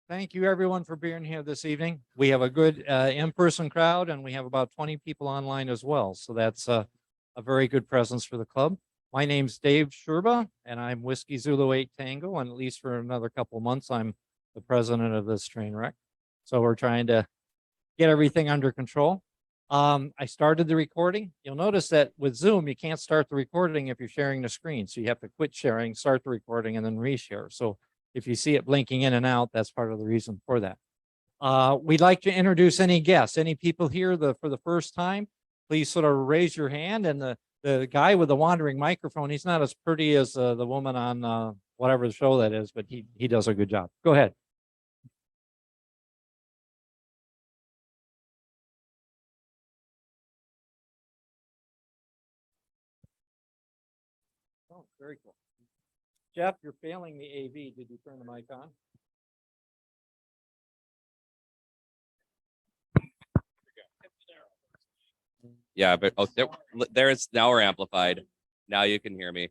Thank you everyone for being here this evening. We have a good in-person crowd and we have about 20 people online as well. So that's a very good presence for the club. My name's Dave Sherba and I'm Whiskey Zulu 8 Tango, and at least for another couple of months, I'm the president of this train wreck. So we're trying to get everything under control. I started the recording. You'll notice that with Zoom, you can't start the recording if you're sharing the screen. So you have to quit sharing, start the recording, and then reshare. So if you see it blinking in and out, that's part of the reason for that. We'd like to introduce any guests, any people here for the first time. Please sort of raise your hand. And the guy with the wandering microphone, he's not as pretty as the woman on whatever the show that is, but he does a good job. Go ahead. Oh, very cool. Jeff, you're failing the AV. Did you turn the mic on? Yeah, but oh, there it's now we're amplified. Now you can hear me.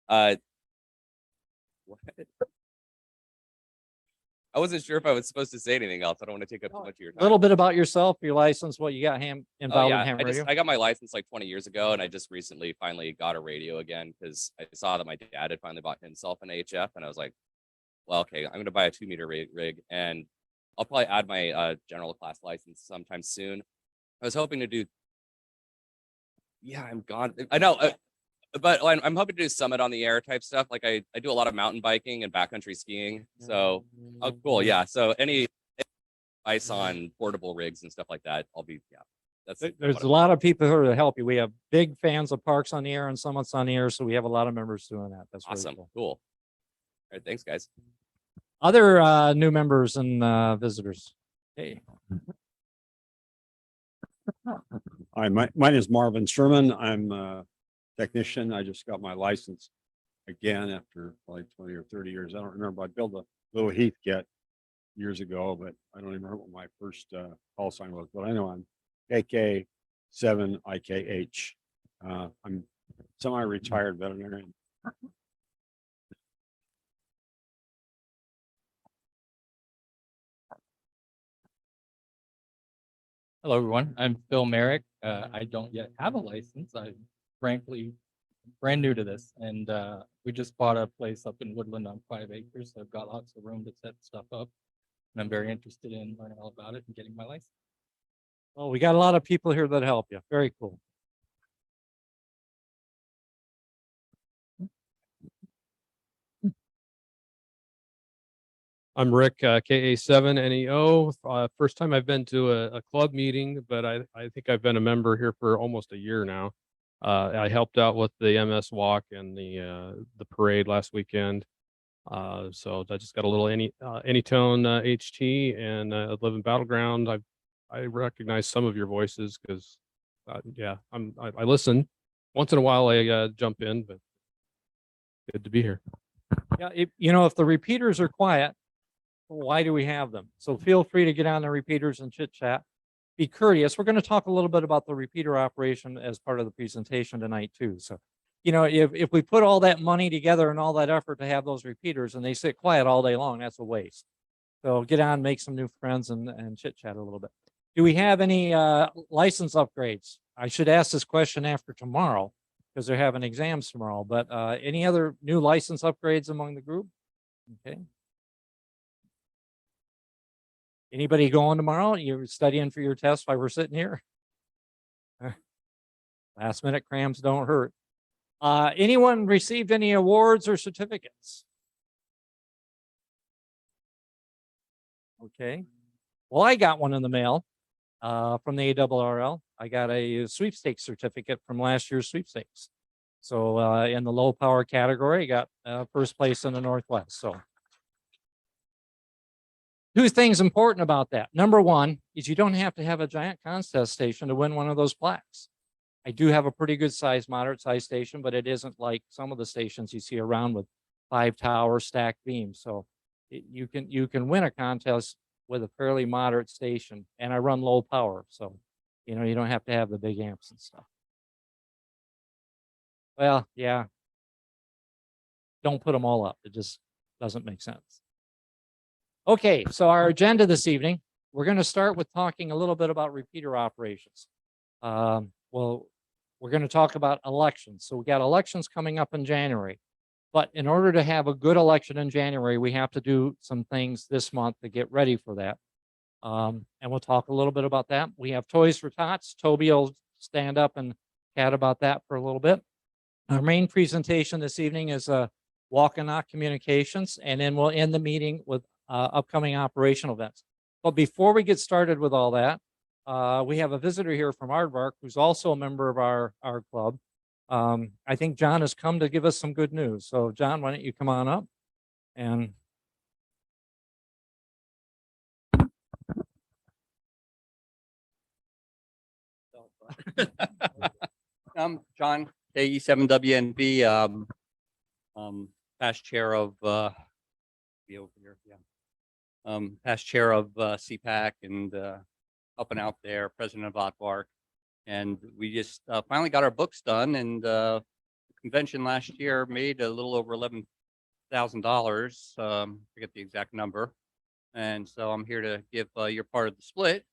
What? I wasn't sure if I was supposed to say anything else. I don't want to take up too much of your time. A little bit about yourself, your license, what you got involved in ham radio. I got my license like 20 years ago, and I just recently finally got a radio again because I saw that my dad had finally bought himself an HF, and I was like, well, okay, I'm going to buy a 2-meter rig, and I'll probably add my general class license sometime soon. I was hoping to do. Yeah, I'm gone. I know, but I'm hoping to do summit on the air type stuff. Like I do a lot of mountain biking and backcountry skiing. So, oh, cool. Yeah. So any advice on portable rigs and stuff like that, I'll be, yeah. There's a lot of people who are to help you. We have big fans of Parks on the Air and Summits on the Air. So we have a lot of members doing that. That's awesome. Cool. All right. Thanks, guys. Other new members and visitors. Hey. Hi, my name is Marvin Sherman. I'm a technician. I just got my license again after probably 20 or 30 years. I don't remember. I built a little Heath Jet years ago, but I don't even remember what my first call sign was. But I know I'm KK7IKH. I'm semi-retired veterinarian. Hello, everyone. I'm Phil Merrick. I don't yet have a license. I'm frankly brand new to this, and we just bought a place up in Woodland on 5 acres. So I've got lots of room to set stuff up, and I'm very interested in learning all about it and getting my license. Well, we got a lot of people here that help you. Very cool. I'm Rick, KA7NEO. First time I've been to a club meeting, but I think I've been a member here for almost a year now. I helped out with the MS walk and the parade last weekend. So I just got a little Anytone HT, and I live in Battleground. I recognize some of your voices because yeah, I listen once in a while. I jump in, but good to be here. Yeah, if the repeaters are quiet, why do we have them? So feel free to get on the repeaters and chit chat. Be courteous. We're going to talk a little bit about the repeater operation as part of the presentation tonight too. So, if we put all that money together and all that effort to have those repeaters and they sit quiet all day long, that's a waste. So get on, make some new friends and chit chat a little bit. Do we have any license upgrades? I should ask this question after tomorrow because they're having exams tomorrow, but any other new license upgrades among the group? Okay. Anybody going tomorrow? You're studying for your test while we're sitting here? Last minute crams don't hurt. Anyone received any awards or certificates? Okay. Well, I got one in the mail from the ARRL. I got a sweepstakes certificate from last year's sweepstakes. So in the low power category, I got first place in the Northwest. So two things important about that. Number one is you don't have to have a giant contest station to win one of those plaques. I do have a pretty good size, moderate size station, but it isn't like some of the stations you see around with 5 tower stacked beams. So you can win a contest with a fairly moderate station, and I run low power. So, you don't have to have the big amps and stuff. Well, yeah. Don't put them all up. It just doesn't make sense. Okay, so our agenda this evening, we're going to start with talking a little bit about repeater operations. Well, we're going to talk about elections. So we got elections coming up in January. But in order to have a good election in January, we have to do some things this month to get ready for that. And we'll talk a little bit about that. We have Toys for Tots. Toby will stand up and chat about that for a little bit. Our main presentation this evening is Walk and Knock Communications, and then we'll end the meeting with upcoming operational events. But before we get started with all that, we have a visitor here from Aardvark who's also a member of our club. I think John has come to give us some good news. So John, why don't you come on up and I'm John, KE7WNB, past chair of, be over here, yeah. Past chair of CPAC and up and out there, president of Aardvark. And we just finally got our books done, and the convention last year made a little over $11,000. Forget the exact number. And so I'm here to give your part of the split.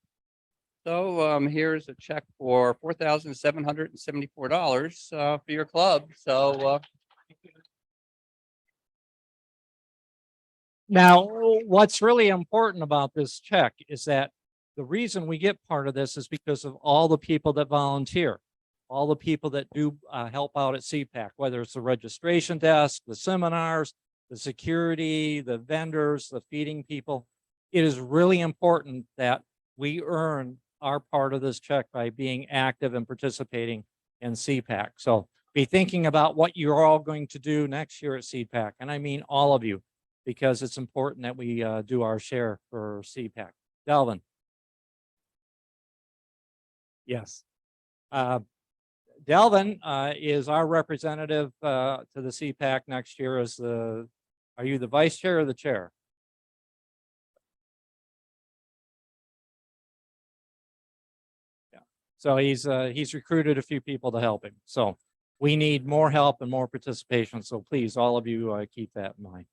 So here's a check for $4,774 for your club. So now, what's really important about this check is that the reason we get part of this is because of all the people that volunteer, all the people that do help out at CPAC, whether it's the registration desk, the seminars, the security, the vendors, the feeding people. It is really important that we earn our part of this check by being active and participating in CPAC. So be thinking about what you're all going to do next year at CPAC. And I mean all of you, because it's important that we do our share for CPAC. Delvin. Yes. Delvin is our representative to the CPAC next year as are you the vice chair or the chair? Yeah. So he's recruited a few people to help him. So we need more help and more participation. So please, all of you keep that in mind.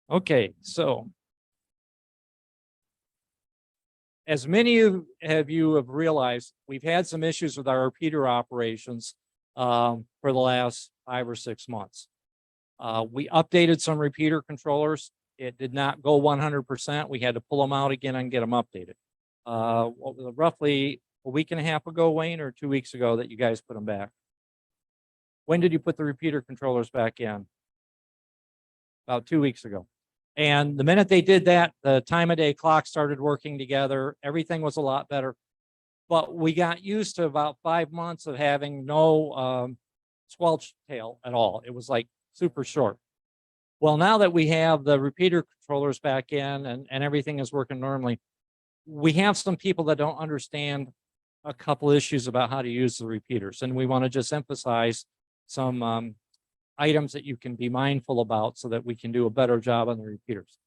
Okay, so as many of you have realized, we've had some issues with our repeater operations for the last 5 or 6 months. We updated some repeater controllers. It did not go 100%. We had to pull them out again and get them updated. Roughly a week and a half ago, Wayne, or 2 weeks ago that you guys put them back. When did you put the repeater controllers back in? About 2 weeks ago. And the minute they did that, the time of day clock started working together. Everything was a lot better. But we got used to about 5 months of having no squelch tail at all. It was like super short. Well, now that we have the repeater controllers back in and everything is working normally, we have some people that don't understand a couple issues about how to use the repeaters. And we want to just emphasize some items that you can be mindful about so that we can do a better job on the repeaters.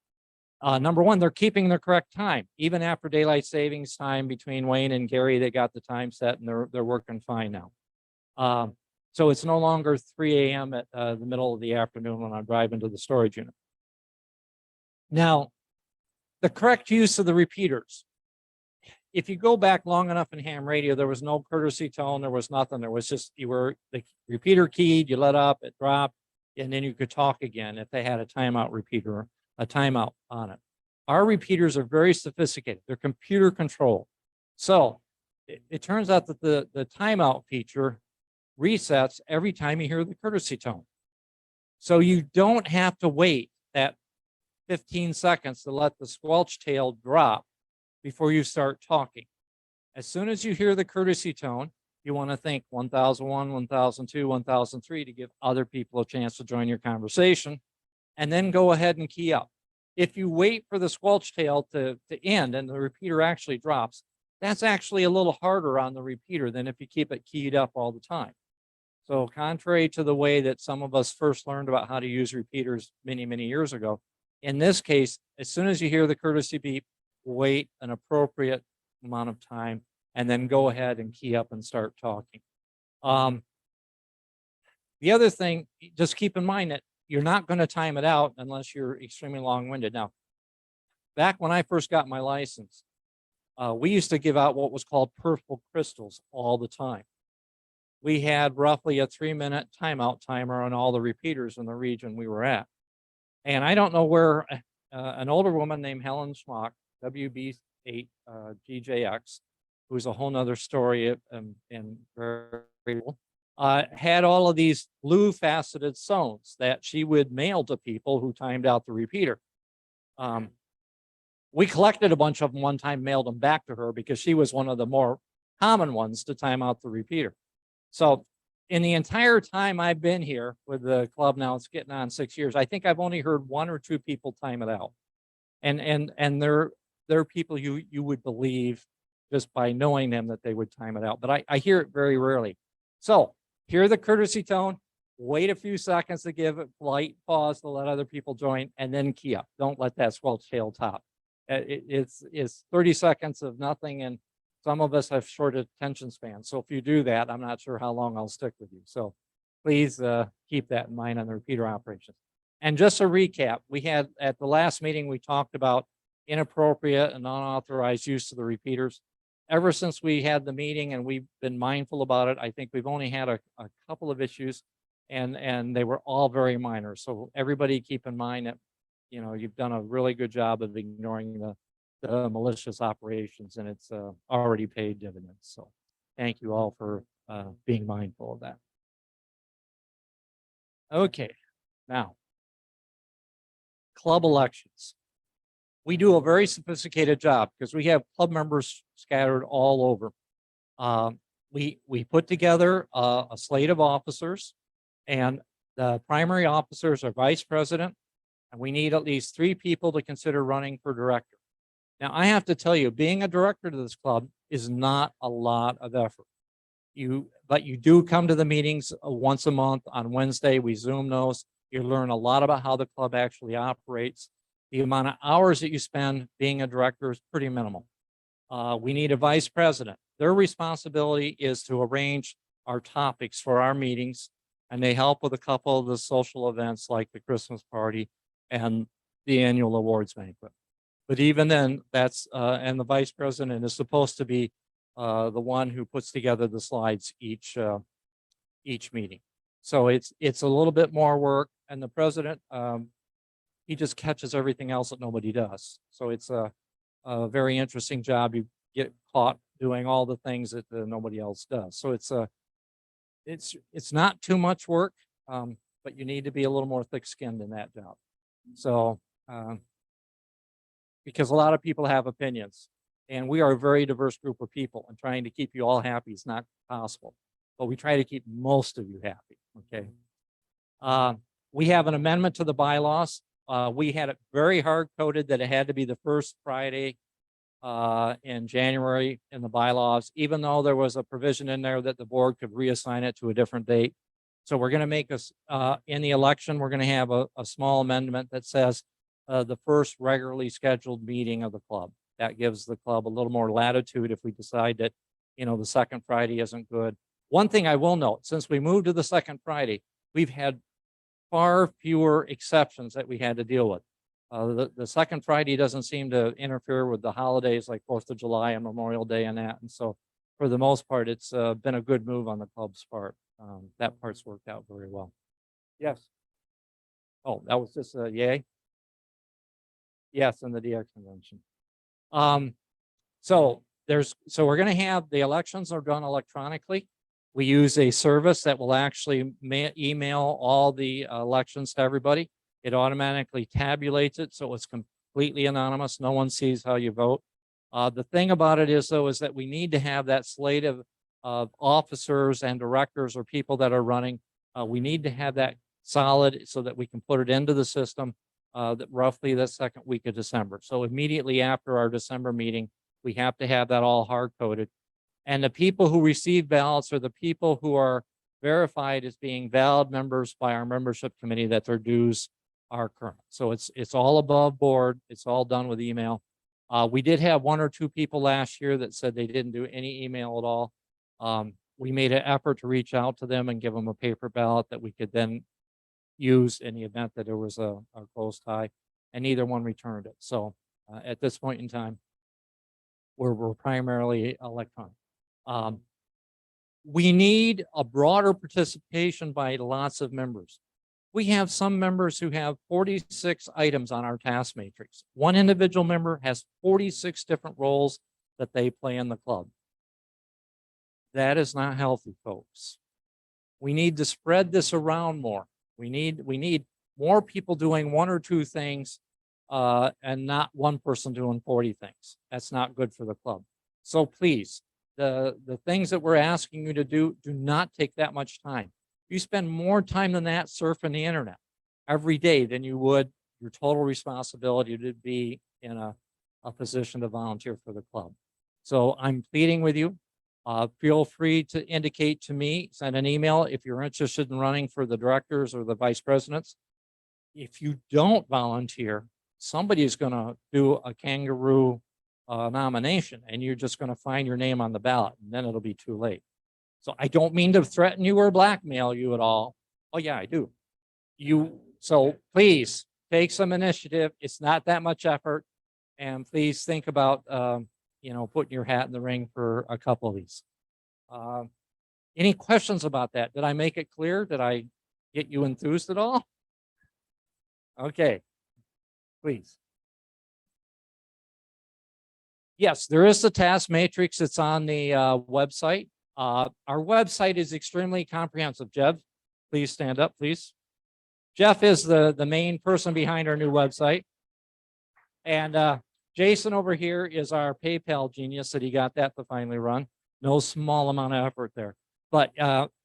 Number one, they're keeping the correct time. Even after daylight savings time between Wayne and Gary, they got the time set and they're working fine now. So it's no longer 3 a.m. at the middle of the afternoon when I drive into the storage unit. Now, the correct use of the repeaters. If you go back long enough in ham radio, there was no courtesy tone. There was nothing. There was just, the repeater keyed, you let up, it dropped, and then you could talk again if they had a timeout repeater, a timeout on it. Our repeaters are very sophisticated. They're computer controlled. So it turns out that the timeout feature resets every time you hear the courtesy tone. So you don't have to wait that 15 seconds to let the squelch tail drop before you start talking. As soon as you hear the courtesy tone, you want to think 1001, 1002, 1003 to give other people a chance to join your conversation, and then go ahead and key up. If you wait for the squelch tail to end and the repeater actually drops, that's actually a little harder on the repeater than if you keep it keyed up all the time. So contrary to the way that some of us first learned about how to use repeaters many, many years ago, in this case, as soon as you hear the courtesy beep, wait an appropriate amount of time and then go ahead and key up and start talking. The other thing, just keep in mind that you're not going to time it out unless you're extremely long-winded. Now, back when I first got my license, we used to give out what was called purple crystals all the time. We had roughly a 3-minute timeout timer on all the repeaters in the region we were at. And I don't know where an older woman named Helen Schmock, WB8 GJX, who's a whole nother story and very cool, had all of these blue faceted zones that she would mail to people who timed out the repeater. We collected a bunch of them one time, mailed them back to her because she was one of the more common ones to time out the repeater. So in the entire time I've been here with the club now, it's getting on 6 years, I think I've only heard 1 or 2 people time it out. And they're people you would believe just by knowing them that they would time it out. But I hear it very rarely. So hear the courtesy tone, wait a few seconds to give it polite pause to let other people join, and then key up. Don't let that swell-tail top. It's 30 seconds of nothing, and some of us have short attention spans. So if you do that, I'm not sure how long I'll stick with you. So please keep that in mind on the repeater operations. And just a recap, we had at the last meeting, we talked about inappropriate and unauthorized use of the repeaters. Ever since we had the meeting and we've been mindful about it, I think we've only had a couple of issues, and they were all very minor. So everybody keep in mind that, you know, you've done a really good job of ignoring the malicious operations, and it's already paid dividends. So thank you all for being mindful of that. Okay, now club elections. We do a very sophisticated job because we have club members scattered all over. We put together a slate of officers, and the primary officers are vice president, and we need at least 3 people to consider running for director. Now, I have to tell you, being a director to this club is not a lot of effort. But you do come to the meetings once a month on Wednesday. We Zoom those. You learn a lot about how the club actually operates. The amount of hours that you spend being a director is pretty minimal. We need a vice president. Their responsibility is to arrange our topics for our meetings, and they help with a couple of the social events like the Christmas party and the annual awards banquet. But even then, that's and the vice president is supposed to be the one who puts together the slides each meeting. So it's a little bit more work, and the president he just catches everything else that nobody does. So it's a very interesting job. You get caught doing all the things that nobody else does. So it's not too much work, but you need to be a little more thick-skinned in that job. So because a lot of people have opinions, and we are a very diverse group of people, and trying to keep you all happy is not possible, but we try to keep most of you happy. Okay. We have an amendment to the bylaws. We had it very hard coded that it had to be the first Friday in January in the bylaws, even though there was a provision in there that the board could reassign it to a different date. So we're going to make us in the election, we're going to have a small amendment that says the first regularly scheduled meeting of the club. That gives the club a little more latitude if we decide that, you know, the second Friday isn't good. One thing I will note, since we moved to the second Friday, we've had far fewer exceptions that we had to deal with. The second Friday doesn't seem to interfere with the holidays like 4th of July and Memorial Day and that. And so for the most part, it's been a good move on the club's part. That part's worked out very well. Yes. Oh, that was just a yay. Yes, in the DX convention. So we're going to have the elections are done electronically. We use a service that will actually email all the elections to everybody. It automatically tabulates it, so it's completely anonymous. No one sees how you vote. The thing about it is, though, is that we need to have that slate of officers and directors or people that are running. We need to have that solid so that we can put it into the system that roughly the second week of December. So immediately after our December meeting, we have to have that all hard-coded. And the people who receive ballots are the people who are verified as being valid members by our membership committee that their dues are current. So it's all above board. It's all done with email. We did have 1 or 2 people last year that said they didn't do any email at all. We made an effort to reach out to them and give them a paper ballot that we could then use in the event that there was a close tie, and neither one returned it. So at this point in time, we're primarily electronic. We need a broader participation by lots of members. We have some members who have 46 items on our task matrix. One individual member has 46 different roles that they play in the club. That is not healthy, folks. We need to spread this around more. We need more people doing one or two things and not one person doing 40 things. That's not good for the club. So please, the things that we're asking you to do not take that much time. You spend more time than that surfing the internet every day than you would your total responsibility to be in a position to volunteer for the club. So I'm pleading with you. Feel free to indicate to me, send an email if you're interested in running for the directors or the vice presidents. If you don't volunteer, somebody is going to do a kangaroo nomination, and you're just going to find your name on the ballot, and then it'll be too late. So I don't mean to threaten you or blackmail you at all. Oh yeah, I do. So please take some initiative. It's not that much effort, and please think about putting your hat in the ring for a couple of these. Any questions about that? Did I make it clear? Did I get you enthused at all? Okay, please. Yes, there is the task matrix. It's on the website. Our website is extremely comprehensive. Jeff, please stand up, please. Jeff is the main person behind our new website. And Jason over here is our PayPal genius that he got that to finally run. No small amount of effort there. But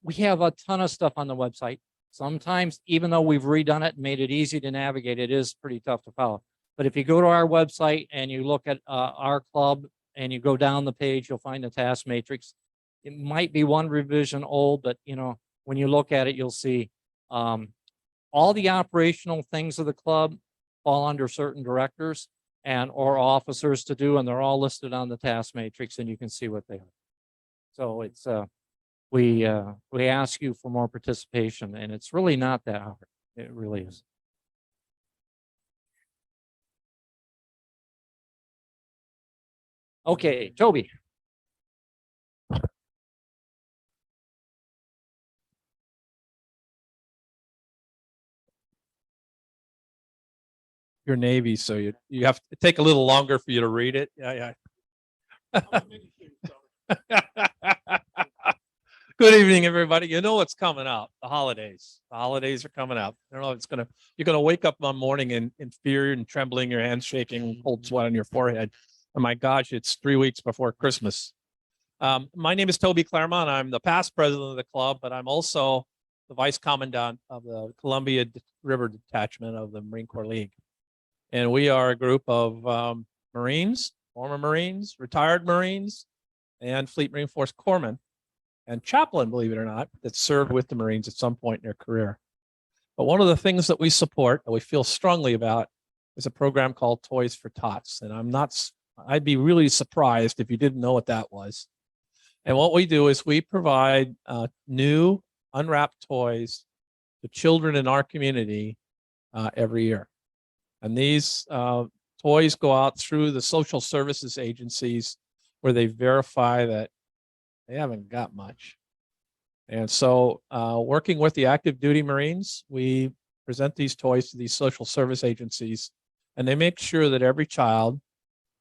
we have a ton of stuff on the website. Sometimes, even though we've redone it and made it easy to navigate, it is pretty tough to follow. But if you go to our website and you look at our club and you go down the page, you'll find the task matrix. It might be one revision old, but when you look at it, you'll see all the operational things of the club fall under certain directors or officers to do, and they're all listed on the task matrix, and you can see what they are. So it's we ask you for more participation, and it's really not that hard. It really is. Okay, Toby. You're Navy, so you have to take a little longer for you to read it. Yeah. Good evening, everybody. You know what's coming up, the holidays. The holidays are coming up. I don't know, you're gonna wake up one morning in fear and trembling, your hands shaking, cold sweat on your forehead. Oh my gosh, it's 3 weeks before Christmas. My name is Toby Claremont. I'm the past president of the club, but I'm also the vice commandant of the Columbia River Detachment of the Marine Corps League. And we are a group of Marines, former Marines, retired Marines, and Fleet Marine Force corpsmen, and chaplain, believe it or not, that served with the Marines at some point in their career. But one of the things that we support, that we feel strongly about, is a program called Toys for Tots. And I'd be really surprised if you didn't know what that was. And what we do is we provide new unwrapped toys to children in our community every year. And these toys go out through the social services agencies where they verify that they haven't got much. And so working with the active duty Marines, we present these toys to these social service agencies, and they make sure that every child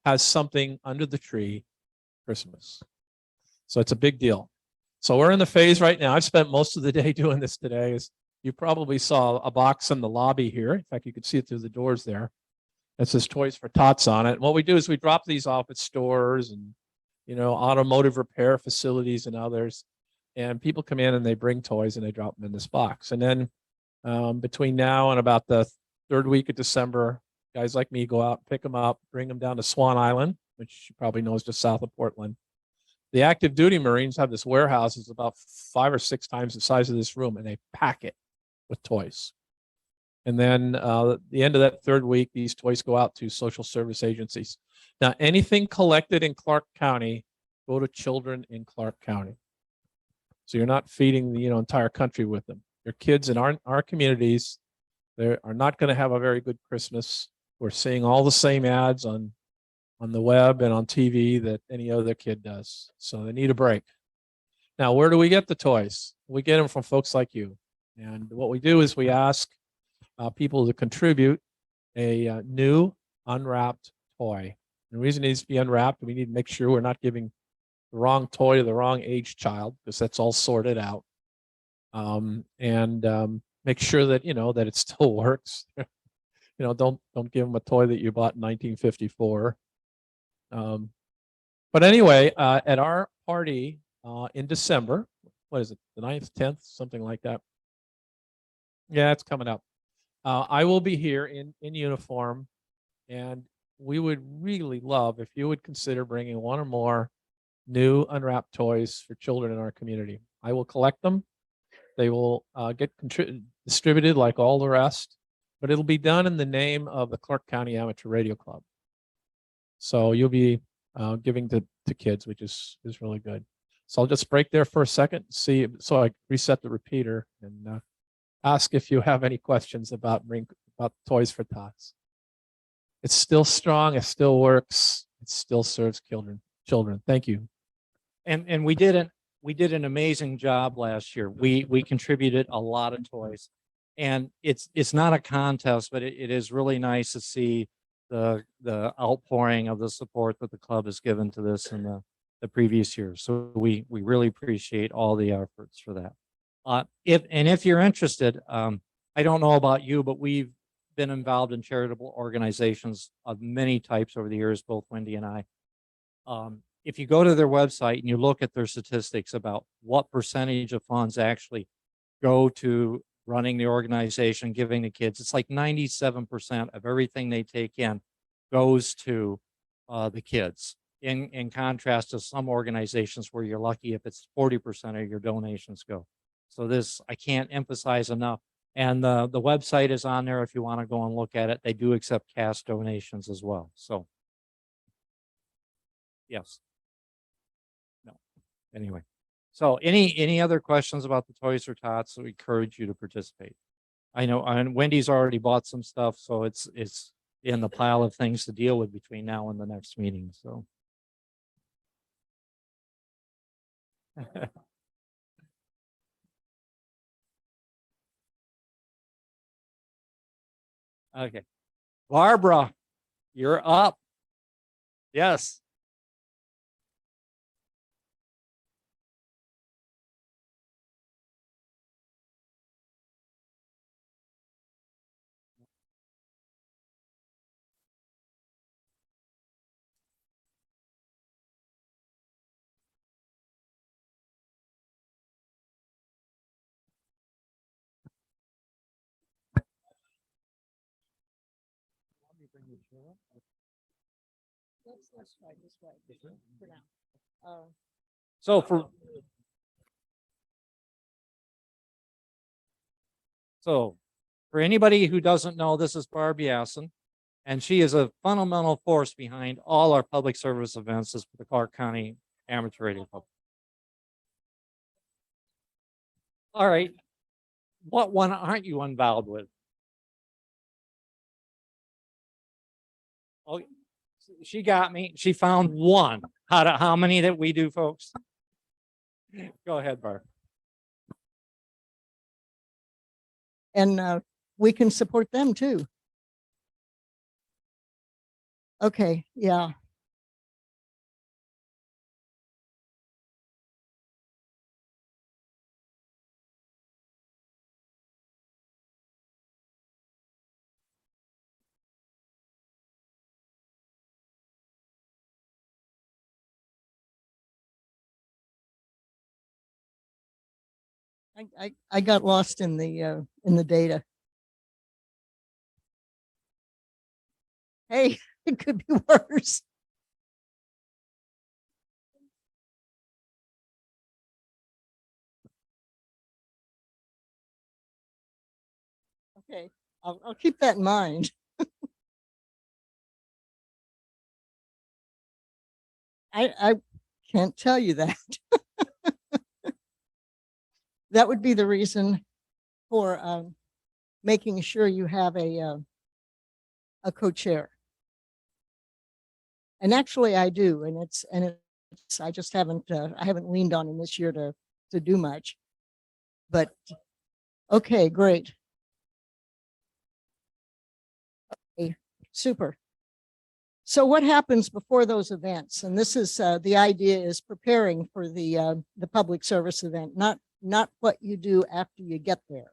has something under the tree Christmas. So it's a big deal. So we're in the phase right now. I've spent most of the day doing this today. You probably saw a box in the lobby here. In fact, you could see it through the doors there. It says Toys for Tots on it. And what we do is we drop these off at stores and, automotive repair facilities and others. And people come in and they bring toys and they drop them in this box. And then between now and about the third week of December, guys like me go out, pick them up, bring them down to Swan Island, which you probably know is just south of Portland. The active duty Marines have this warehouse that's about 5 or 6 times the size of this room, and they pack it with toys. And then at the end of that third week, these toys go out to social service agencies. Now, anything collected in Clark County go to children in Clark County. So you're not feeding the, entire country with them. Your kids in our communities, they are not going to have a very good Christmas. We're seeing all the same ads on the web and on TV that any other kid does. So they need a break. Now, where do we get the toys? We get them from folks like you. And what we do is we ask people to contribute a new unwrapped toy. The reason it needs to be unwrapped, we need to make sure we're not giving the wrong toy to the wrong age child, because that's all sorted out. Make sure that, that it still works. Don't give them a toy that you bought in 1954. But anyway, at our party in December, what is it, the 9th, 10th, something like that? Yeah, it's coming up. I will be here in uniform, and we would really love if you would consider bringing one or more new unwrapped toys for children in our community. I will collect them. They will get distributed like all the rest, but it'll be done in the name of the Clark County Amateur Radio Club. So you'll be giving to kids, which is really good. So I'll just break there for a second, see, so I reset the repeater and ask if you have any questions about Toys for Tots. It's still strong. It still works. It still serves children. Thank you. And we did an amazing job last year. We contributed a lot of toys, and it's not a contest, but it is really nice to see the outpouring of the support that the club has given to this in the previous years. So we really appreciate all the efforts for that. If you're interested, I don't know about you, but we've been involved in charitable organizations of many types over the years, both Wendy and I. If you go to their website and you look at their statistics about what percentage of funds actually go to running the organization, giving the kids, it's like 97% of everything they take in goes to the kids. In contrast to some organizations where you're lucky if it's 40% of your donations go. So this, I can't emphasize enough. And the website is on there if you want to go and look at it. They do accept cash donations as well. So yes. No. Anyway. So any other questions about the Toys for Tots? We encourage you to participate. I know, and Wendy's already bought some stuff, so it's in the pile of things to deal with between now and the next meeting. So okay. Barbara, you're up. Yes. So for anybody who doesn't know, this is Barb Yassen, and she is a fundamental force behind all our public service events as the Clark County Amateur Radio Club. All right. What one aren't you involved with? Oh, she got me. She found one. How many that we do, folks? Go ahead, Barb. And we can support them too. Okay, yeah. I got lost in the data. Hey, it could be worse. Okay, I'll keep that in mind. I can't tell you that. that would be the reason for making sure you have a co-chair. And actually I do, and it's I just haven't I haven't leaned on him this year to do much. But okay, great. Okay, super. So what happens before those events? And this is the idea is preparing for the public service event, not what you do after you get there.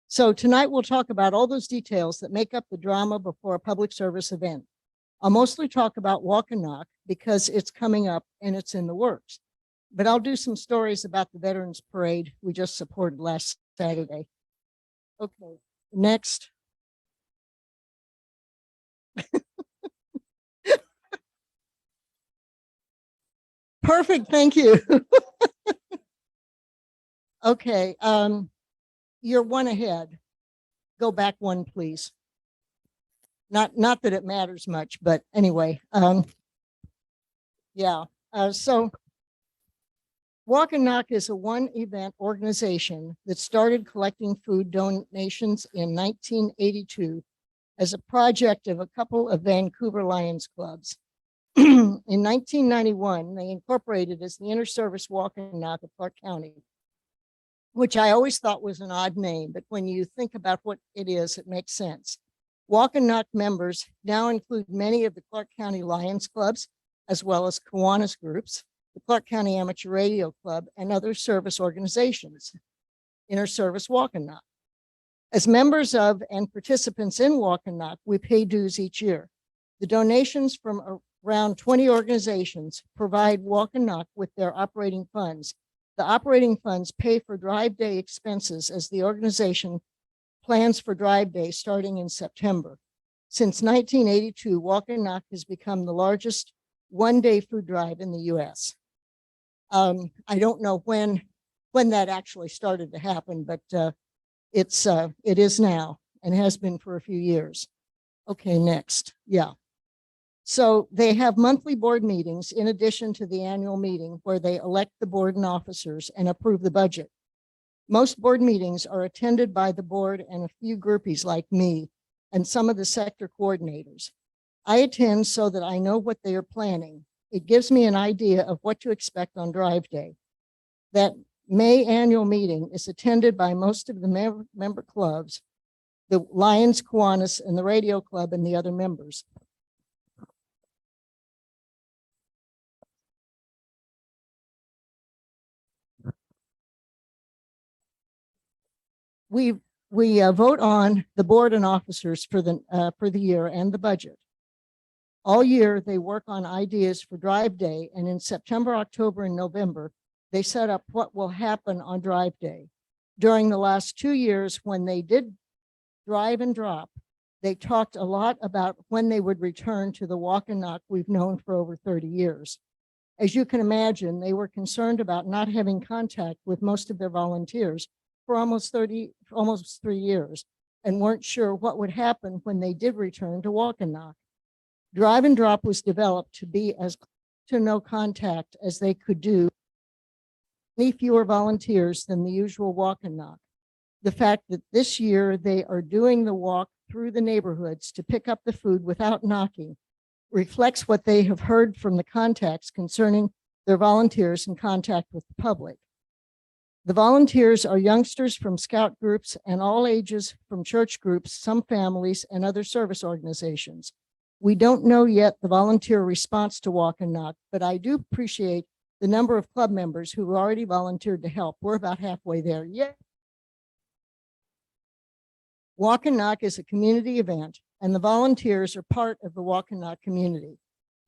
So tonight we'll talk about all those details that make up the drama before a public service event. I'll mostly talk about Walk and Knock because it's coming up and it's in the works. But I'll do some stories about the Veterans Parade we just supported last Saturday. Okay, next. Perfect, thank you. Okay, you're one ahead. Go back one, please. Not that it matters much, but anyway, yeah. So Walk and Knock is a one-event organization that started collecting food donations in 1982 as a project of a couple of Vancouver Lions clubs. In 1991, they incorporated as the Inter-Service Walk and Knock of Clark County, which I always thought was an odd name, but when you think about what it is, it makes sense. Walk and Knock members now include many of the Clark County Lions clubs, as well as Kiwanis groups, the Clark County Amateur Radio Club, and other service organizations. Inter-Service Walk and Knock. As members of and participants in Walk and Knock, we pay dues each year. The donations from around 20 organizations provide Walk and Knock with their operating funds. The operating funds pay for drive day expenses as the organization plans for drive day starting in September. Since 1982, Walk and Knock has become the largest one-day food drive in the US. I don't know when that actually started to happen, but it is now and has been for a few years. Okay, next. Yeah. So they have monthly board meetings in addition to the annual meeting where they elect the board and officers and approve the budget. Most board meetings are attended by the board and a few groupies like me and some of the sector coordinators. I attend so that I know what they are planning. It gives me an idea of what to expect on drive day. That May annual meeting is attended by most of the member clubs, the Lions, Kiwanis, and the Radio Club and the other members. We vote on the board and officers for the year and the budget. All year, they work on ideas for drive day, and in September, October, and November, they set up what will happen on drive day. During the last 2 years, when they did drive and drop, they talked a lot about when they would return to the Walk and Knock we've known for over 30 years. As you can imagine, they were concerned about not having contact with most of their volunteers for almost 3 years and weren't sure what would happen when they did return to Walk and Knock. Drive and Drop was developed to be as to no contact as they could do, many fewer volunteers than the usual Walk and Knock. The fact that this year they are doing the walk through the neighborhoods to pick up the food without knocking reflects what they have heard from the contacts concerning their volunteers in contact with the public. The volunteers are youngsters from scout groups and all ages from church groups, some families, and other service organizations. We don't know yet the volunteer response to Walk and Knock, but I do appreciate the number of club members who have already volunteered to help. We're about halfway there. Yay! Walk and Knock is a community event, and the volunteers are part of the Walk and Knock community.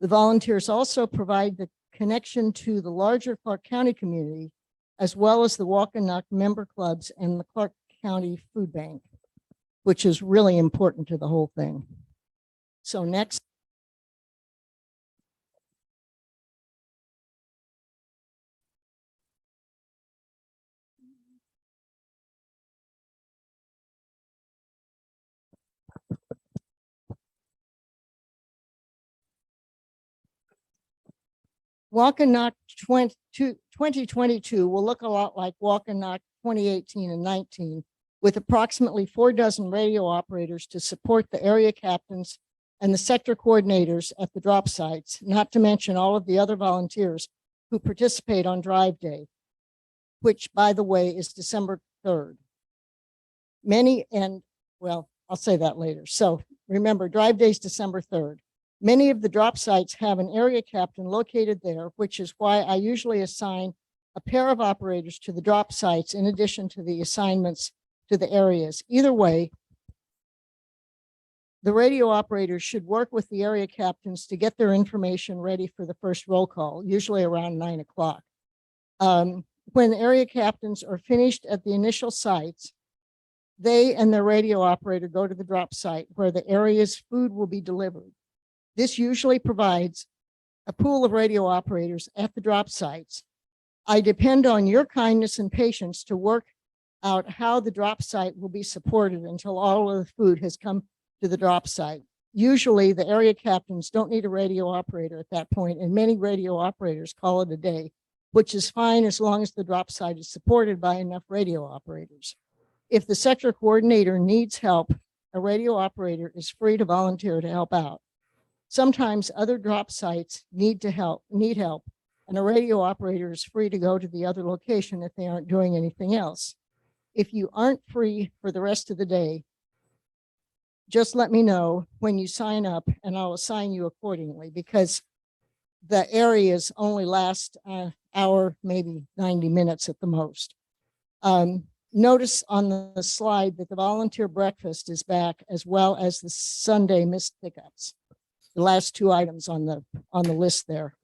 The volunteers also provide the connection to the larger Clark County community, as well as the Walk and Knock member clubs and the Clark County Food Bank, which is really important to the whole thing. So next. Walk and Knock 2022 will look a lot like Walk and Knock 2018 and 19, with approximately 4 dozen radio operators to support the area captains and the sector coordinators at the drop sites, not to mention all of the other volunteers who participate on Drive Day, which, by the way, is December 3rd. Well, I'll say that later. So remember, Drive Day is December 3rd. Many of the drop sites have an area captain located there, which is why I usually assign a pair of operators to the drop sites in addition to the assignments to the areas. Either way, the radio operators should work with the area captains to get their information ready for the first roll call, usually around 9 o'clock. When the area captains are finished at the initial sites, they and their radio operator go to the drop site where the area's food will be delivered. This usually provides a pool of radio operators at the drop sites. I depend on your kindness and patience to work out how the drop site will be supported until all of the food has come to the drop site. Usually the area captains don't need a radio operator at that point, and many radio operators call it a day, which is fine as long as the drop site is supported by enough radio operators. If the sector coordinator needs help, a radio operator is free to volunteer to help out. Sometimes other drop sites need help, and a radio operator is free to go to the other location if they aren't doing anything else. If you aren't free for the rest of the day, just let me know when you sign up and I'll assign you accordingly, because the areas only last an hour, maybe 90 minutes at the most. Notice on the slide that the volunteer breakfast is back, as well as the Sunday missed pickups. The last 2 items on the list there.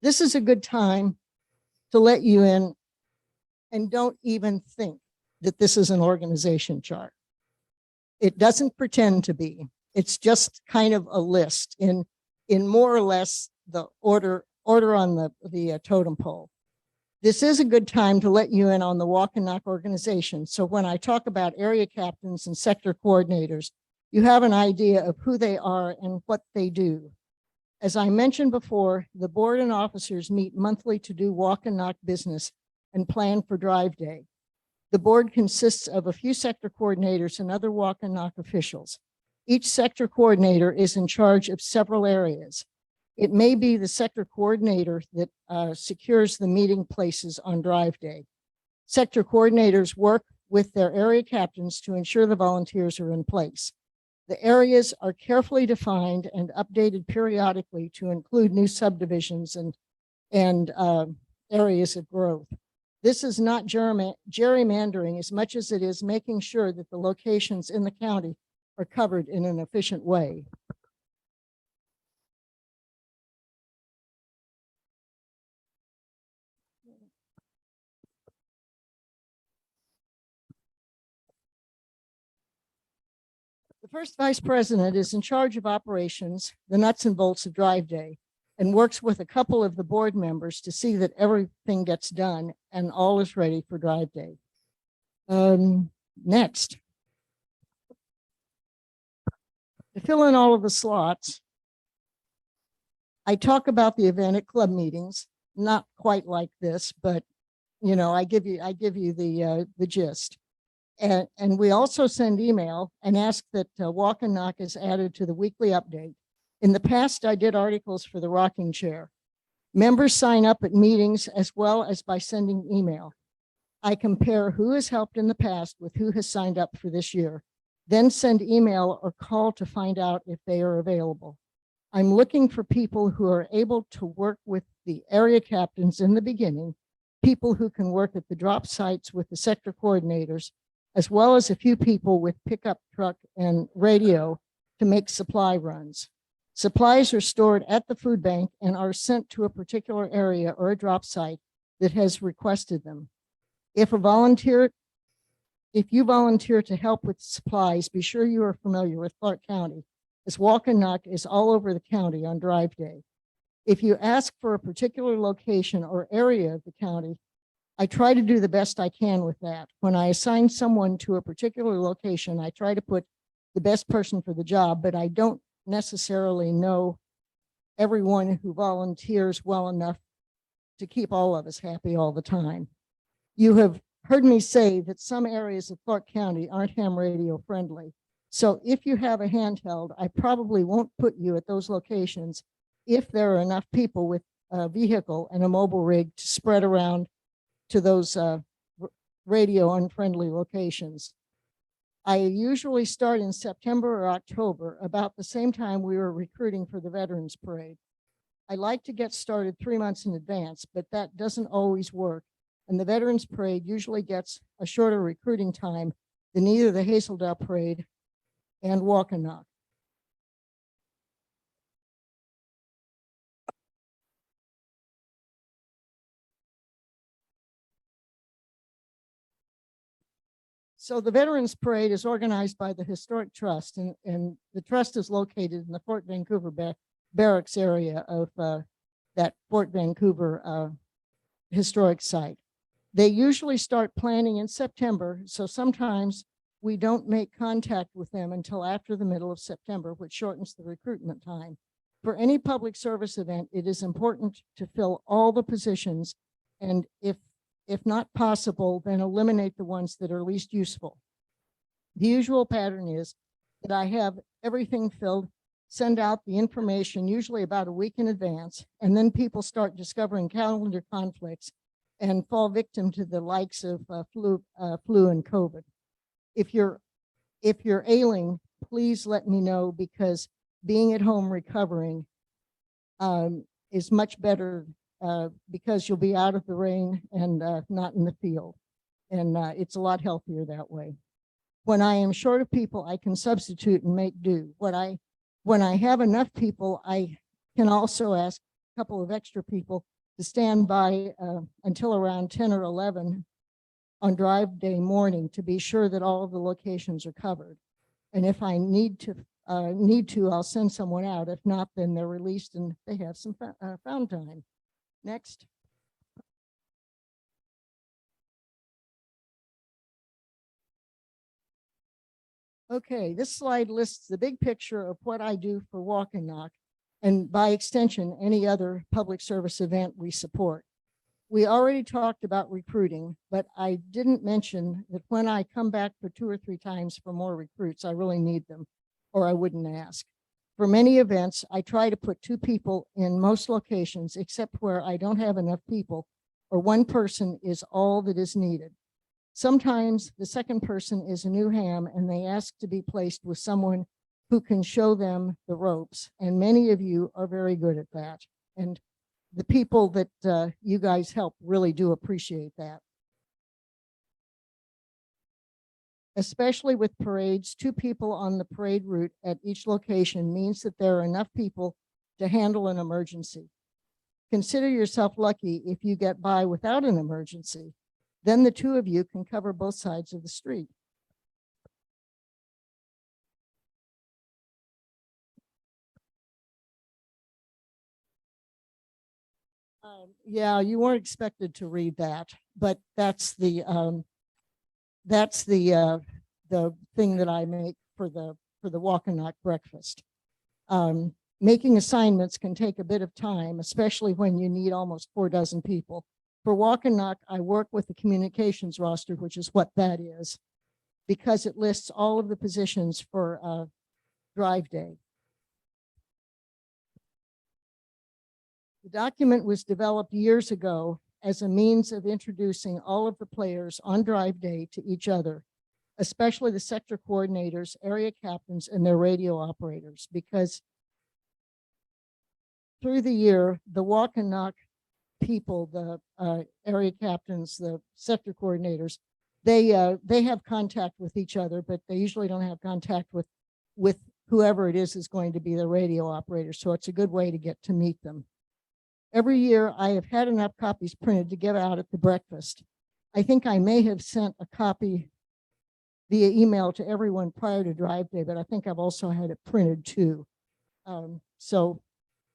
This is a good time to let you in, and don't even think that this is an organization chart. It doesn't pretend to be. It's just kind of a list in more or less the order on the totem pole. This is a good time to let you in on the Walk and Knock organization. So when I talk about area captains and sector coordinators, you have an idea of who they are and what they do. As I mentioned before, the board and officers meet monthly to do Walk and Knock business and plan for Drive Day. The board consists of a few sector coordinators and other Walk and Knock officials. Each sector coordinator is in charge of several areas. It may be the sector coordinator that secures the meeting places on Drive Day. Sector coordinators work with their area captains to ensure the volunteers are in place. The areas are carefully defined and updated periodically to include new subdivisions and areas of growth. This is not gerrymandering as much as it is making sure that the locations in the county are covered in an efficient way. The first vice president is in charge of operations, the nuts and bolts of Drive Day, and works with a couple of the board members to see that everything gets done and all is ready for Drive Day. Next. To fill in all of the slots, I talk about the event at club meetings, not quite like this, but I give you the gist. And we also send email and ask that Walk and Knock is added to the weekly update. In the past, I did articles for the rocking chair. Members sign up at meetings as well as by sending email. I compare who has helped in the past with who has signed up for this year, then send email or call to find out if they are available. I'm looking for people who are able to work with the area captains in the beginning, people who can work at the drop sites with the sector coordinators, as well as a few people with pickup truck and radio to make supply runs. Supplies are stored at the food bank and are sent to a particular area or a drop site that has requested them. If you volunteer to help with supplies, be sure you are familiar with Clark County, as Walk and Knock is all over the county on Drive Day. If you ask for a particular location or area of the county, I try to do the best I can with that. When I assign someone to a particular location, I try to put the best person for the job, but I don't necessarily know everyone who volunteers well enough to keep all of us happy all the time. You have heard me say that some areas of Clark County aren't ham radio friendly. So if you have a handheld, I probably won't put you at those locations if there are enough people with a vehicle and a mobile rig to spread around to those radio unfriendly locations. I usually start in September or October, about the same time we were recruiting for the Veterans Parade. I like to get started 3 months in advance, but that doesn't always work. And the Veterans Parade usually gets a shorter recruiting time than either the Hazeldale Parade and Walk and Knock. So the Veterans Parade is organized by the Historic Trust, and the trust is located in the Fort Vancouver barracks area of that Fort Vancouver historic site. They usually start planning in September, so sometimes we don't make contact with them until after the middle of September, which shortens the recruitment time. For any public service event, it is important to fill all the positions, and if not possible, then eliminate the ones that are least useful. The usual pattern is that I have everything filled, send out the information usually about a week in advance, and then people start discovering calendar conflicts and fall victim to the likes of flu and COVID. If you're ailing, please let me know, because being at home recovering is much better because you'll be out of the rain and not in the field. And it's a lot healthier that way. When I am short of people, I can substitute and make do. When I have enough people, I can also ask a couple of extra people to stand by until around 10 or 11 on drive day morning to be sure that all of the locations are covered. And if I need to, I'll send someone out. If not, then they're released and they have some found time. Next. Okay, this slide lists the big picture of what I do for Walk and Knock, and by extension, any other public service event we support. We already talked about recruiting, but I didn't mention that when I come back for 2 or 3 times for more recruits, I really need them, or I wouldn't ask. For many events, I try to put 2 people in most locations, except where I don't have enough people, or 1 person is all that is needed. Sometimes the second person is a new ham and they ask to be placed with someone who can show them the ropes. And many of you are very good at that. And the people that you guys help really do appreciate that. Especially with parades, 2 people on the parade route at each location means that there are enough people to handle an emergency. Consider yourself lucky if you get by without an emergency. Then the 2 of you can cover both sides of the street. Yeah, you weren't expected to read that, but that's the thing that I make for the Walk and Knock breakfast. Making assignments can take a bit of time, especially when you need almost 4 dozen people. For Walk and Knock, I work with the communications roster, which is what that is, because it lists all of the positions for drive day. The document was developed years ago as a means of introducing all of the players on drive day to each other, especially the sector coordinators, area captains, and their radio operators, because through the year, the Walk and Knock people, the area captains, the sector coordinators, they have contact with each other, but they usually don't have contact with whoever it is going to be the radio operator. So it's a good way to get to meet them. Every year, I have had enough copies printed to give out at the breakfast. I think I may have sent a copy via email to everyone prior to drive day, but I think I've also had it printed too. So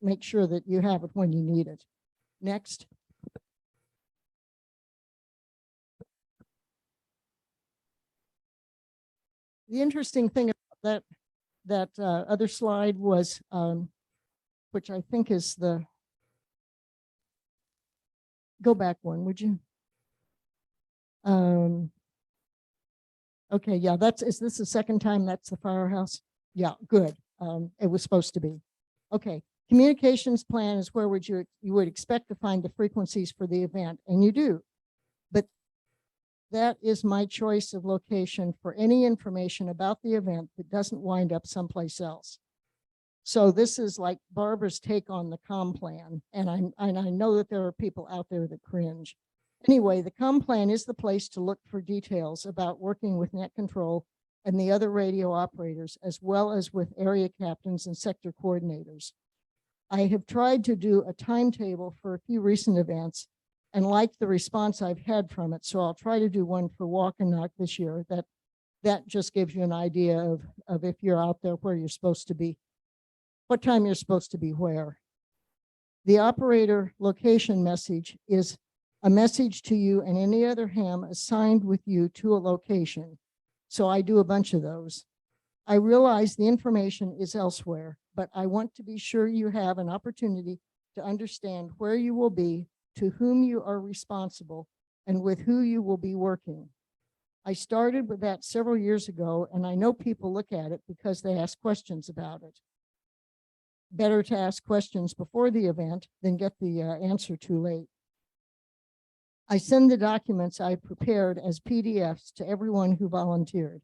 make sure that you have it when you need it. Next. The interesting thing about that other slide was, which I think is the Go back one, would you? Okay, yeah, is this the second time that's the firehouse? Yeah, good. It was supposed to be. Okay, communications plan is where you would expect to find the frequencies for the event, and you do. But that is my choice of location for any information about the event that doesn't wind up someplace else. So this is like Barbara's take on the comm plan, and I know that there are people out there that cringe. Anyway, the comm plan is the place to look for details about working with net control and the other radio operators, as well as with area captains and sector coordinators. I have tried to do a timetable for a few recent events and like the response I've had from it. So I'll try to do one for Walk and Knock this year. That just gives you an idea of if you're out there where you're supposed to be, what time you're supposed to be where. The operator location message is a message to you and any other ham assigned with you to a location. So I do a bunch of those. I realize the information is elsewhere, but I want to be sure you have an opportunity to understand where you will be, to whom you are responsible, and with who you will be working. I started with that several years ago, and I know people look at it because they ask questions about it. Better to ask questions before the event than get the answer too late. I send the documents I prepared as PDFs to everyone who volunteered.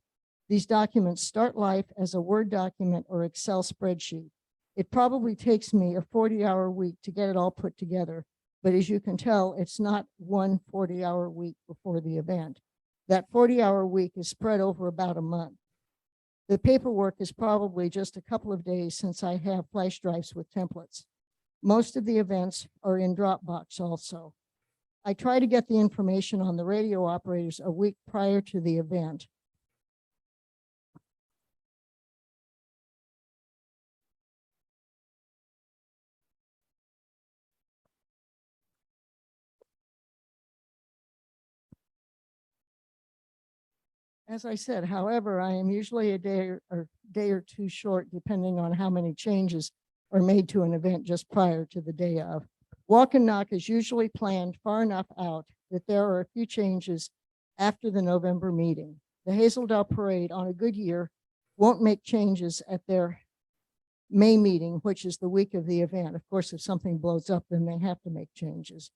These documents start life as a Word document or Excel spreadsheet. It probably takes me a 40-hour week to get it all put together, but as you can tell, it's not one 40-hour week before the event. That 40-hour week is spread over about a month. The paperwork is probably just a couple of days since I have flash drives with templates. Most of the events are in Dropbox also. I try to get the information on the radio operators a week prior to the event. As I said, however, I am usually a day or two short, depending on how many changes are made to an event just prior to the day of. Walk and Knock is usually planned far enough out that there are a few changes after the November meeting. The Hazeldale Parade on a good year won't make changes at their May meeting, which is the week of the event. Of course, if something blows up, then they have to make changes.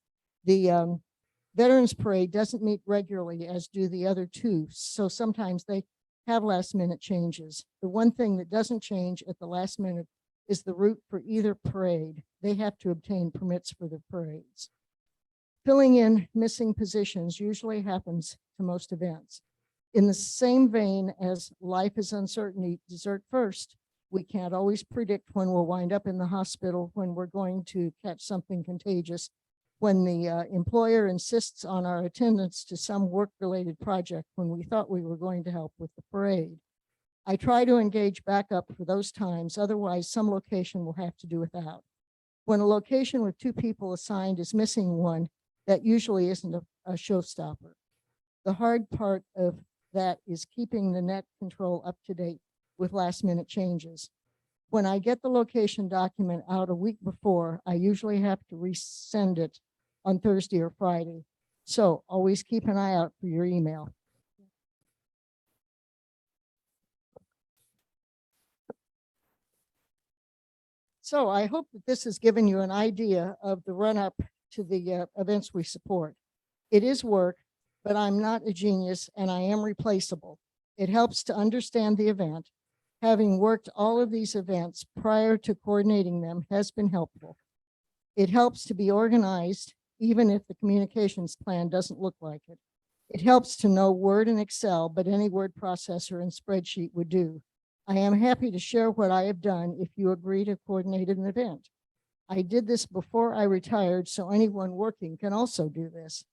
The Veterans Parade doesn't meet regularly, as do the other two, so sometimes they have last minute changes. The one thing that doesn't change at the last minute is the route for either parade. They have to obtain permits for the parades. Filling in missing positions usually happens to most events. In the same vein as life is uncertainty, dessert first, we can't always predict when we'll wind up in the hospital, when we're going to catch something contagious, when the employer insists on our attendance to some work-related project when we thought we were going to help with the parade. I try to engage backup for those times, otherwise some location will have to do without. When a location with 2 people assigned is missing one, that usually isn't a showstopper. The hard part of that is keeping the net control up to date with last minute changes. When I get the location document out a week before, I usually have to resend it on Thursday or Friday. So always keep an eye out for your email. So I hope that this has given you an idea of the run-up to the events we support. It is work, but I'm not a genius and I am replaceable. It helps to understand the event. Having worked all of these events prior to coordinating them has been helpful. It helps to be organized, even if the communications plan doesn't look like it. It helps to know Word and Excel, but any word processor and spreadsheet would do. I am happy to share what I have done if you agree to coordinate an event. I did this before I retired, so anyone working can also do this.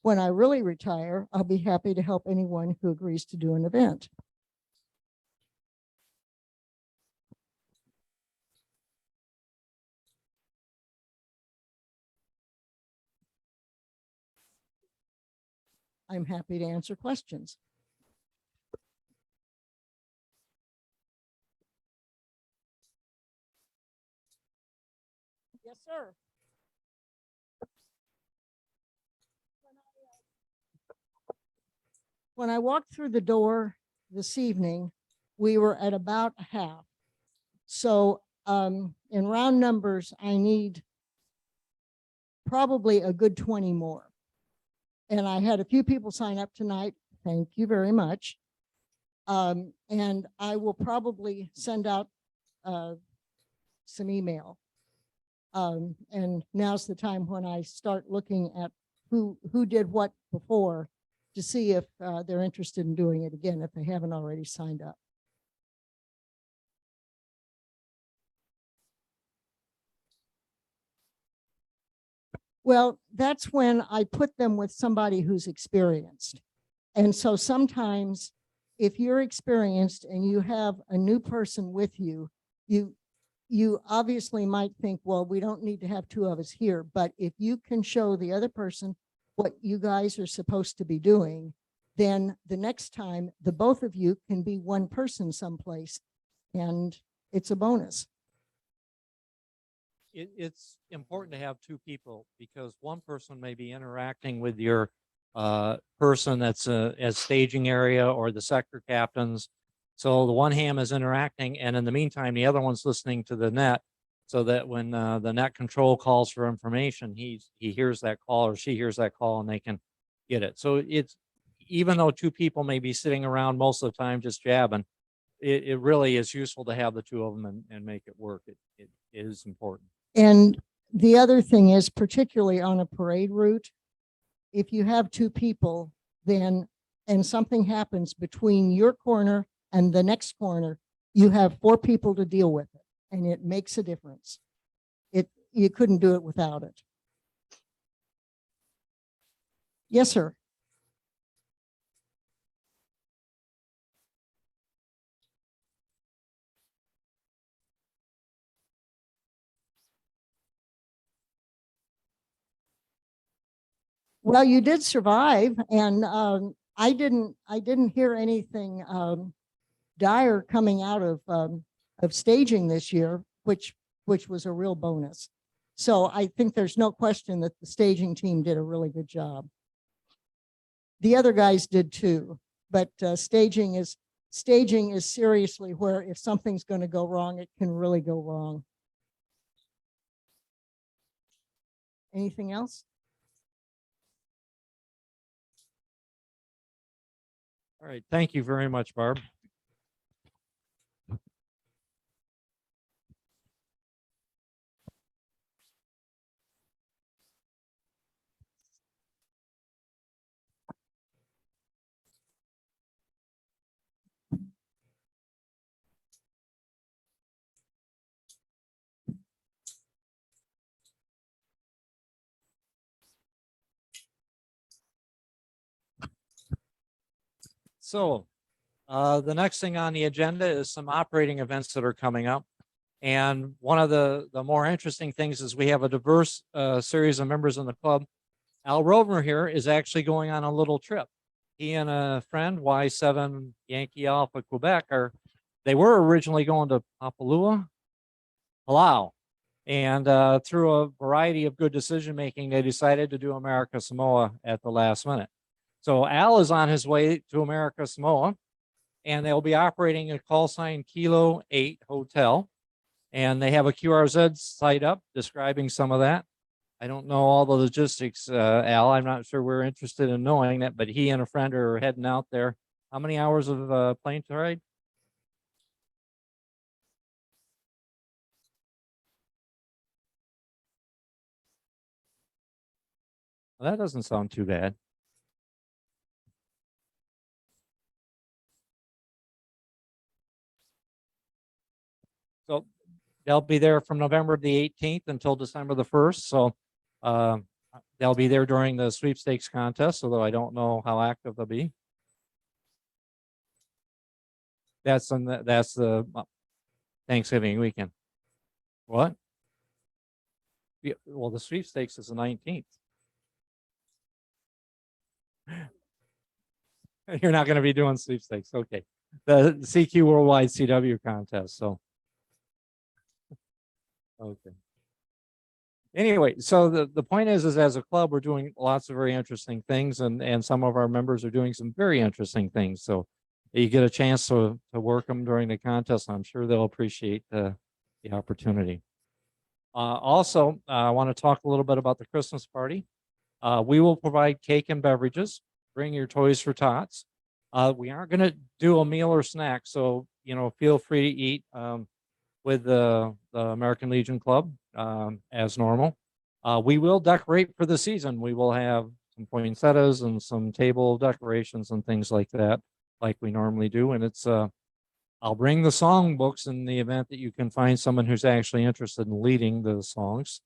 When I really retire, I'll be happy to help anyone who agrees to do an event. I'm happy to answer questions. Yes, sir. when I walked through the door this evening, we were at about a half. So in round numbers, I need probably a good 20 more. And I had a few people sign up tonight. Thank you very much. And I will probably send out some email. And now's the time when I start looking at who did what before to see if they're interested in doing it again, if they haven't already signed up. Well, that's when I put them with somebody who's experienced. And so sometimes if you're experienced and you have a new person with you, you obviously might think, well, we don't need to have two of us here. But if you can show the other person what you guys are supposed to be doing, then the next time the both of you can be one person someplace, and it's a bonus. It's important to have two people because one person may be interacting with your person that's at staging area or the sector captains. So the one ham is interacting, and in the meantime, the other one's listening to the net, so that when the net control calls for information, he hears that call or she hears that call, and they can get it. So it's, even though two people may be sitting around most of the time just jabbing, it really is useful to have the two of them and make it work. It is important. And the other thing is, particularly on a parade route, if you have two people, then, and something happens between your corner and the next corner, you have 4 people to deal with it, and it makes a difference. You couldn't do it without it. Yes, sir. Well, you did survive, and I didn't hear anything dire coming out of staging this year, which was a real bonus. So I think there's no question that the staging team did a really good job. The other guys did too, but staging is seriously where if something's going to go wrong, it can really go wrong. Anything else? All right. Thank you very much, Barb. So the next thing on the agenda is some operating events that are coming up. And one of the more interesting things is we have a diverse series of members in the club. Al Rovner here is actually going on a little trip. He and a friend, Y7 Yankee Alpha Quebec, they were originally going to Palau. And through a variety of good decision making, they decided to do America Samoa at the last minute. So Al is on his way to America Samoa, and they'll be operating a call sign Kilo 8 Hotel. And they have a QRZ site up describing some of that. I don't know all the logistics, Al. I'm not sure we're interested in knowing that, but he and a friend are heading out there. How many hours of plane to ride? Well, that doesn't sound too bad. So they'll be there from November the 18th until December the 1st. So they'll be there during the sweepstakes contest, although I don't know how active they'll be. That's the Thanksgiving weekend. What? Yeah, well, the sweepstakes is the 19th. You're not going to be doing sweepstakes. Okay. The CQ Worldwide CW contest. So, okay. Anyway, so the point is as a club, we're doing lots of very interesting things and some of our members are doing some very interesting things. So you get a chance to work them during the contest. I'm sure they'll appreciate the opportunity. Also, I want to talk a little bit about the Christmas party. We will provide cake and beverages. Bring your toys for tots. We aren't going to do a meal or snack, so feel free to eat with the American Legion Club as normal. We will decorate for the season. We will have some poinsettias and some table decorations and things like that, like we normally do. And it's I'll bring the song books in the event that you can find someone who's actually interested in leading the songs.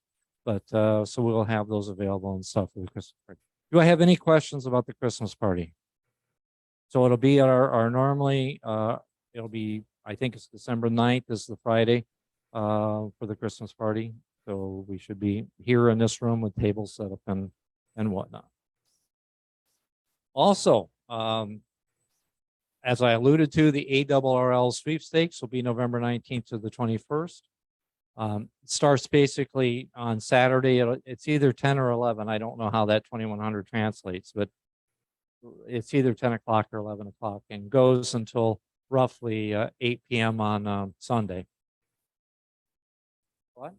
But so we'll have those available and stuff for the Christmas party. Do I have any questions about the Christmas party? So it'll be our normally it'll be, I think it's December 9th is the Friday for the Christmas party. So we should be here in this room with tables set up and whatnot. Also, as I alluded to, the ARRL sweepstakes will be November 19th to the 21st. It starts basically on Saturday. It's either 10 or 11. I don't know how that 2100 translates, but it's either 10 o'clock or 11 o'clock and goes until roughly 8 p.m. on Sunday. What?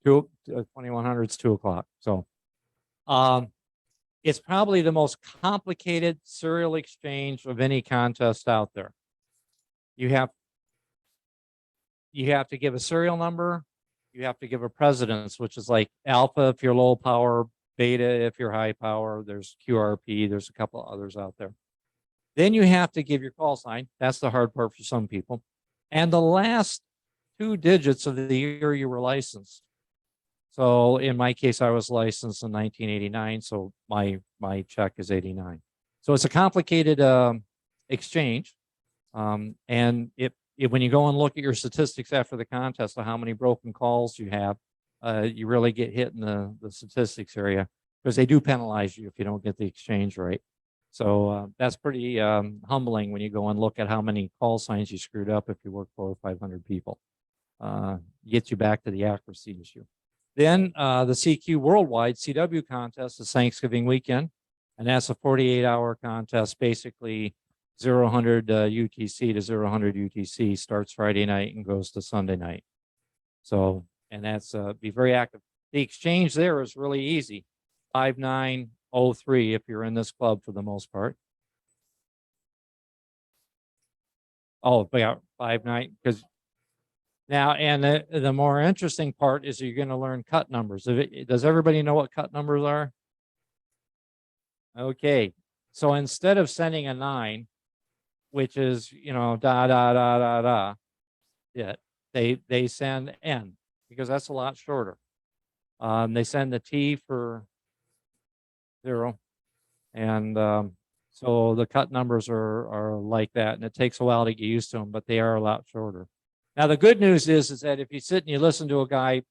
2100 is 2 o'clock. So it's probably the most complicated serial exchange of any contest out there. You have to give a serial number. You have to give a precedence, which is like alpha if you're low power, beta if you're high power. There's QRP. There's a couple of others out there. Then you have to give your call sign. That's the hard part for some people. And the last 2 digits of the year you were licensed. So in my case, I was licensed in 1989. So my check is 89. So it's a complicated exchange. And when you go and look at your statistics after the contest of how many broken calls you have, you really get hit in the statistics area because they do penalize you if you don't get the exchange right. So that's pretty humbling when you go and look at how many call signs you screwed up if you work 400 or 500 people. Gets you back to the accuracy issue. Then the CQ Worldwide CW contest is Thanksgiving weekend, and that's a 48-hour contest, basically 0-100 UTC to 0-100 UTC, starts Friday night and goes to Sunday night. So, and that's be very active. The exchange there is really easy, 5903 if you're in this club for the most part. Oh, yeah, 59 because. Now, and the more interesting part is you're going to learn cut numbers. Does everybody know what cut numbers are? Okay, so instead of sending a 9, which is, da, da, da, da, da, yeah, they send N because that's a lot shorter. They send the T for 0. And so the cut numbers are like that. And it takes a while to get used to them, but they are a lot shorter. Now, the good news is that if you sit and you listen to a guy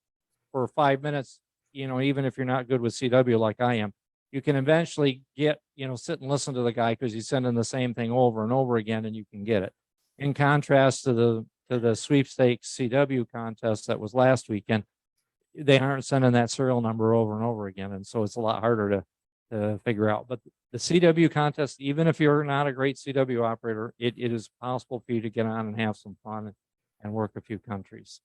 for 5 minutes, even if you're not good with CW like I am, you can eventually get, sit and listen to the guy because he's sending the same thing over and over again and you can get it. In contrast to the sweepstakes CW contest that was last weekend, they aren't sending that serial number over and over again. And so it's a lot harder to figure out. But the CW contest, even if you're not a great CW operator, it is possible for you to get on and have some fun and work a few countries.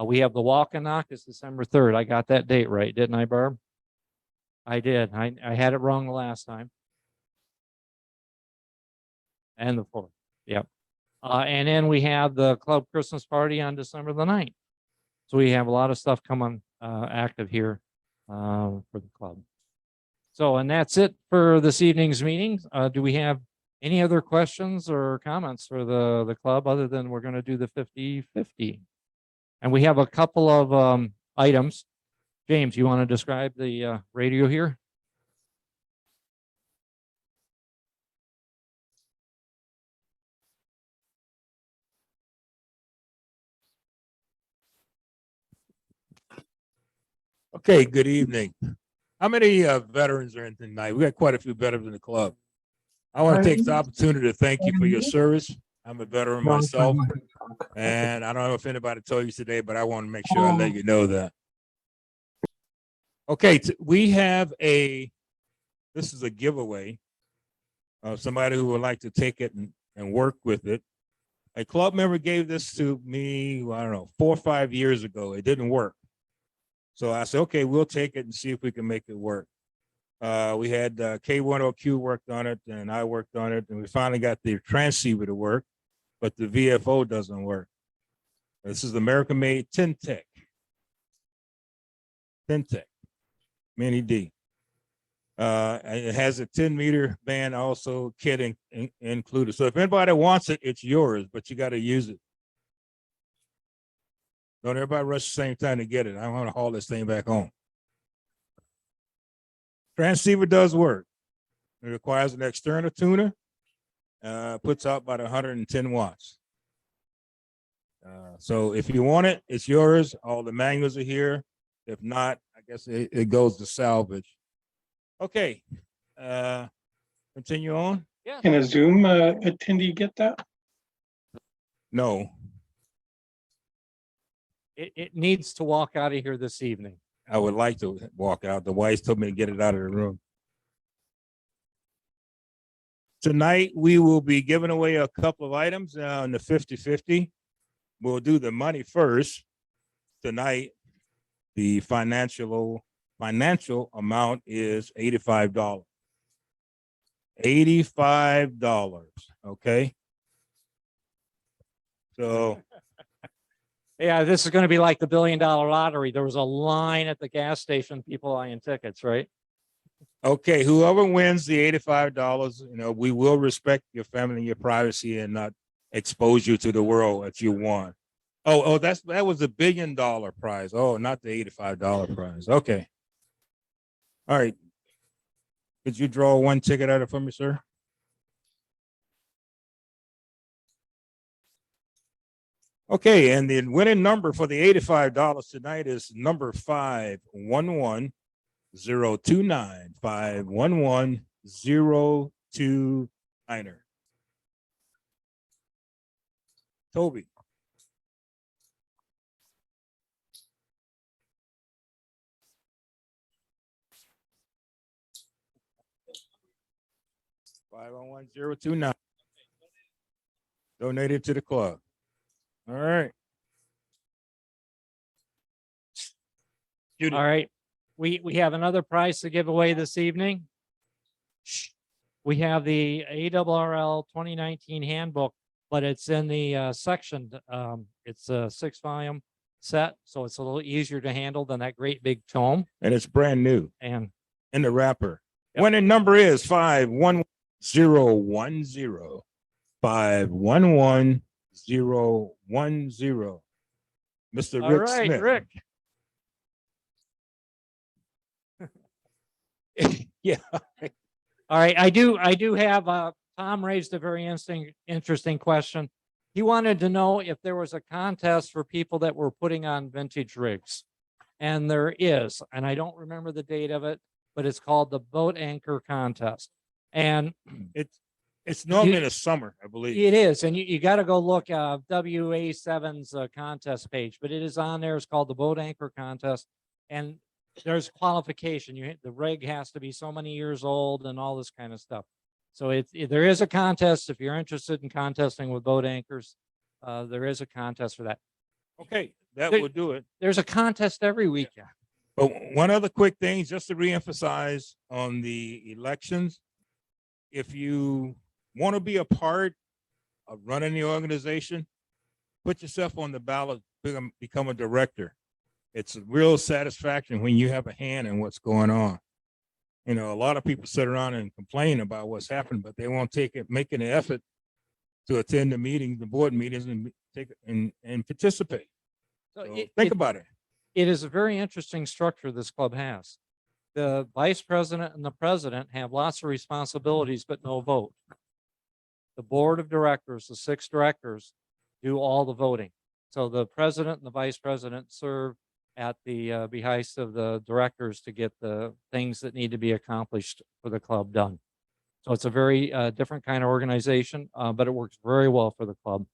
We have the walk and knock is December 3rd. I got that date right, didn't I, Barb? I did. I had it wrong the last time. And the 4th. Yep. And then we have the club Christmas party on December the 9th. So we have a lot of stuff coming active here for the club. So, and that's it for this evening's meeting. Do we have any other questions or comments for the club other than we're going to do the 50-50? And we have a couple of items. James, you want to describe the radio here? Okay, good evening. How many veterans are in tonight? We got quite a few veterans in the club. I want to take the opportunity to thank you for your service. I'm a veteran myself, and I don't know if anybody told you today, but I want to make sure I let you know that. Okay, we have this is a giveaway of somebody who would like to take it and work with it. A club member gave this to me, well, I don't know, 4 or 5 years ago. It didn't work. So I said, okay, we'll take it and see if we can make it work. We had K10Q worked on it and I worked on it, and we finally got the transceiver to work, but the VFO doesn't work. This is American made Tintec. Mini D. And it has a 10-meter band also kit included. So if anybody wants it, it's yours, but you got to use it. Don't everybody rush the same time to get it. I want to haul this thing back home. Transceiver does work. It requires an external tuner. Puts out about 110 watts. So if you want it, it's yours. All the manuals are here. If not, I guess it goes to salvage. Okay. Continue on. Yeah. Can a Zoom attendee get that? No, It needs to walk out of here this evening. I would like to walk out. The wife told me to get it out of the room. Tonight, we will be giving away a couple of items in the 50-50. We'll do the money first. Tonight, the financial amount is $85. $85, okay? So Yeah, this is going to be like the $1 billion lottery. There was a line at the gas station, people buying tickets, right? okay, whoever wins the $85, we will respect your family and your privacy and not expose you to the world that you won. Oh, that was a $1 billion prize. Oh, not the $85 prize. Okay. All right. Could you draw one ticket out of it for me, sir? Okay, and the winning number for the $85 tonight is number 511029. 511029. Toby. $51029. Donated to the club. All right. All right. We have another prize to give away this evening. We have the ARRL 2019 handbook, but it's in the section. It's a 6-volume set, so it's a little easier to handle than that great big tome. And it's brand new And in the wrapper. Yep. Winning number is 511010. 511010. Mr. all Rick right, Smith. Rick. Yeah. All right, I do have Tom raised a very interesting question. He wanted to know if there was a contest for people that were putting on vintage rigs. And there is, and I don't remember the date of it, but it's called the Boat Anchor Contest. And It's normally in the summer, I believe. it is, and you got to go look WA7's contest page, but it is on there. It's called the Boat Anchor Contest, and there's qualification. The rig has to be so many years old and all this kind of stuff. So there is a contest if you're interested in contesting with boat anchors. There is a contest for that. Okay, that There- will do it. There's a contest every weekend. But one other quick thing, just to reemphasize on the elections, if you want to be a part of running the organization, put yourself on the ballot, become a director. It's a real satisfaction when you have a hand in what's going on. A lot of people sit around and complain about what's happened, but they won't make an effort to attend the meetings, the board meetings, and participate. So So think about it. It is a very interesting structure this club has. The vice president and the president have lots of responsibilities, but no vote. The board of directors, the 6 directors, do all the voting. So the president and the vice president serve at the behest of the directors to get the things that need to be accomplished for the club done. So it's a very different kind of organization, but it works very well for the club.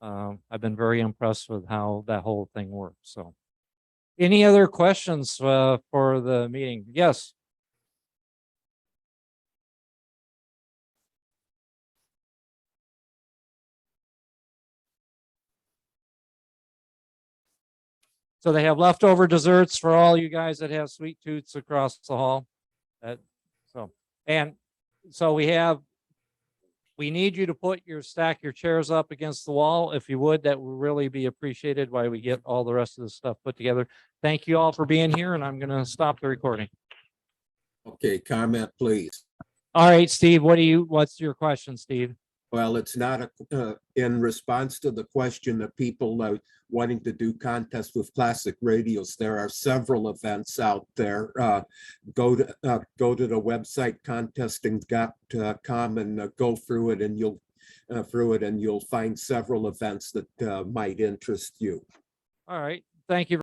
I've been very impressed with how that whole thing works. So Any other questions for the meeting? Yes. So they have leftover desserts for all you guys that have sweet tooths across the hall. And so we need you to stack your chairs up against the wall. If you would, that would really be appreciated while we get all the rest of the stuff put together. Thank you all for being here, and I'm going to stop the recording. Okay, comment, please. All right, Steve, what's your question, Steve? Well, it's not in response to the question of people wanting to do contests with classic radios. There are several events out there. Go to the website contesting.com and go through it, and you'll find several events that might interest you. All right, thank you.